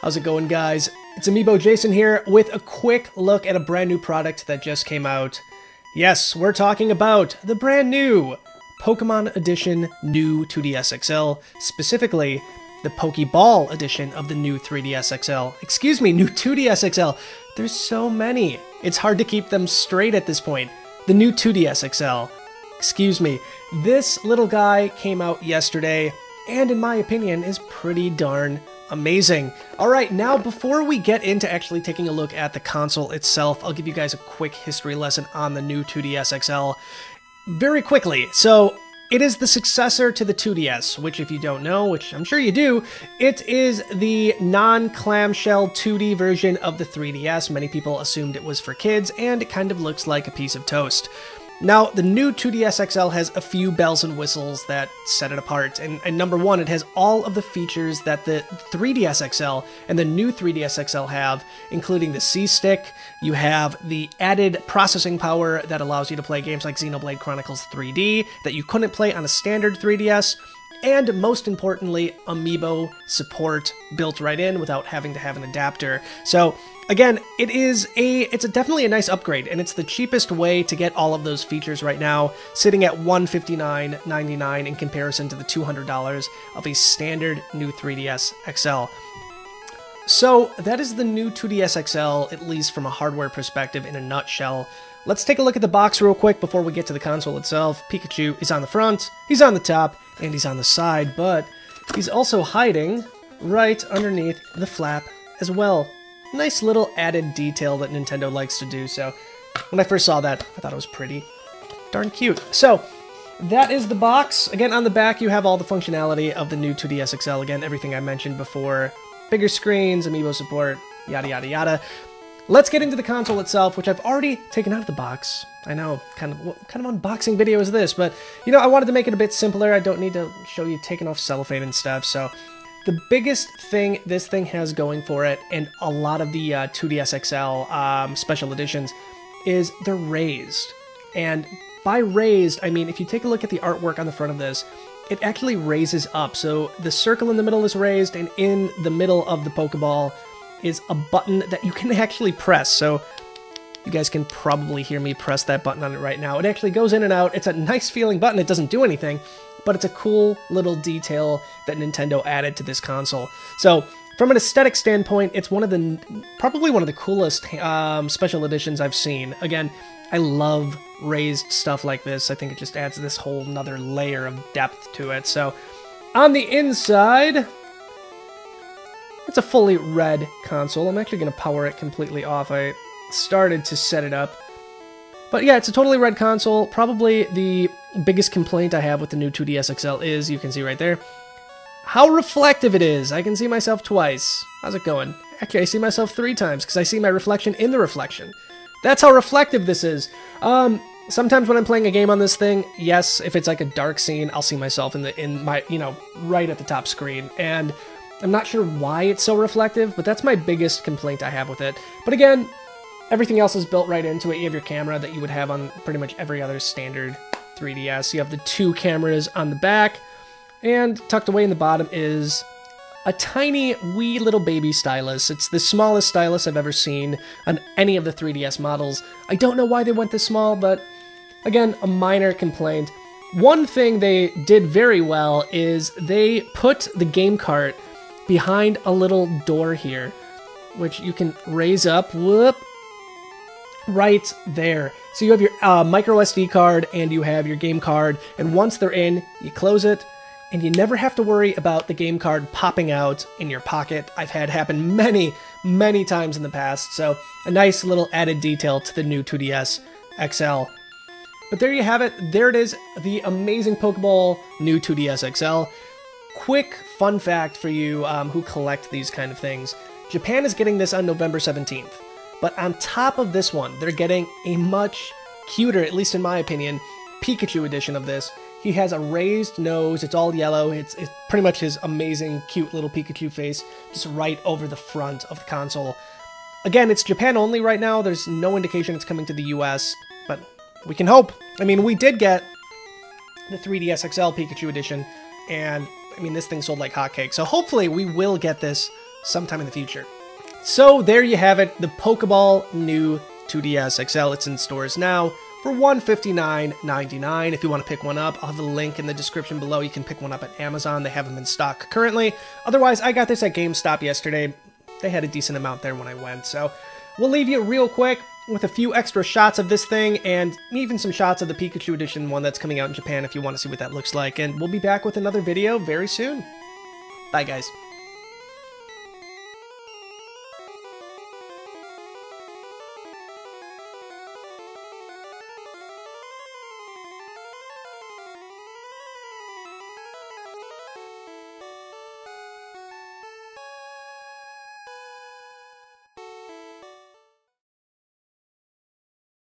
How's it going, guys? It's Amiibo Jason here with a quick look at a brand new product that just came out. Yes, we're talking about the brand new Pokemon Edition new 2DS XL, specifically the Pokeball edition of the new 3DS XL. Excuse me, new 2DS XL. There's so many. It's hard to keep them straight at this point. The new 2DS XL. Excuse me. This little guy came out yesterday, and in my opinion is pretty darn amazing. Alright, now before we get into actually taking a look at the console itself, I'll give you guys a quick history lesson on the new 2DS XL very quickly. So, it is the successor to the 2DS, which if you don't know, which I'm sure you do, it is the non-clamshell 2D version of the 3DS. Many people assumed it was for kids, and it kind of looks like a piece of toast. Now, the new 2DS XL has a few bells and whistles that set it apart, and number one, it has all of the features that the 3DS XL and the new 3DS XL have, including the C-Stick. You have the added processing power that allows you to play games like Xenoblade Chronicles 3D that you couldn't play on a standard 3DS, and most importantly, Amiibo support built right in without having to have an adapter. So, again, it's definitely a nice upgrade, and it's the cheapest way to get all of those features right now, sitting at $159.99 in comparison to the $200 of a standard new 3DS XL. So that is the new 2DS XL, at least from a hardware perspective in a nutshell. Let's take a look at the box real quick before we get to the console itself. Pikachu is on the front, he's on the top, and he's on the side, but he's also hiding right underneath the flap as well. Nice little added detail that Nintendo likes to do, so when I first saw that, I thought it was pretty darn cute. So, that is the box. Again, on the back, you have all the functionality of the new 2DS XL. Again, everything I mentioned before. Bigger screens, Amiibo support, yada yada yada. Let's get into the console itself, which I've already taken out of the box. I know, what kind of unboxing video is this? But, you know, I wanted to make it a bit simpler. I don't need to show you taking off cellophane and stuff, so the biggest thing this thing has going for it, and a lot of the 2DS XL special editions, is they're raised. And by raised, I mean, if you take a look at the artwork on the front of this, it actually raises up. So the circle in the middle is raised, and in the middle of the Pokeball is a button that you can actually press. So you guys can probably hear me press that button on it right now. It actually goes in and out. It's a nice feeling button. It doesn't do anything, but it's a cool little detail that Nintendo added to this console. So from an aesthetic standpoint, it's probably one of the coolest special editions I've seen. Again, I love raised stuff like this. I think it just adds this whole nother layer of depth to it. So on the inside, it's a fully red console. I'm actually going to power it completely off. I started to set it up. But yeah, it's a totally red console. Probably the biggest complaint I have with the new 2DS XL is, you can see right there, how reflective it is. I can see myself twice. How's it going? Actually, I see myself 3 times because I see my reflection in the reflection. That's how reflective this is. Sometimes when I'm playing a game on this thing, yes, if it's like a dark scene, I'll see myself in my, you know, right at the top screen. And I'm not sure why it's so reflective, but that's my biggest complaint I have with it. But again, everything else is built right into it. You have your camera that you would have on pretty much every other standard 3DS. You have the 2 cameras on the back, and tucked away in the bottom is a tiny, wee little baby stylus. It's the smallest stylus I've ever seen on any of the 3DS models. I don't know why they went this small, but again, a minor complaint. One thing they did very well is they put the game cart behind a little door here, which you can raise up, whoop, right there. So you have your micro SD card and you have your game card, and once they're in, you close it, and you never have to worry about the game card popping out in your pocket. I've had happen many, many times in the past, so a nice little added detail to the new 2DS XL. But there you have it. There it is, the amazing Pokeball new 2DS XL. Quick fun fact for you who collect these kind of things. Japan is getting this on November 17th. But on top of this one, they're getting a much cuter, at least in my opinion, Pikachu edition of this. He has a raised nose, it's all yellow, it's pretty much his amazing, cute little Pikachu face, just right over the front of the console. Again, it's Japan only right now, there's no indication it's coming to the US, but we can hope. I mean, we did get the 3DS XL Pikachu edition, and I mean, this thing sold like hotcakes, so hopefully we will get this sometime in the future. So there you have it, the Pokeball new 2DS XL. It's in stores now for $159.99. If you want to pick one up, I'll have a link in the description below. You can pick one up at Amazon. They have them in stock currently. Otherwise, I got this at GameStop yesterday. They had a decent amount there when I went. So we'll leave you real quick with a few extra shots of this thing and even some shots of the Pikachu edition one that's coming out in Japan if you want to see what that looks like. And we'll be back with another video very soon. Bye, guys.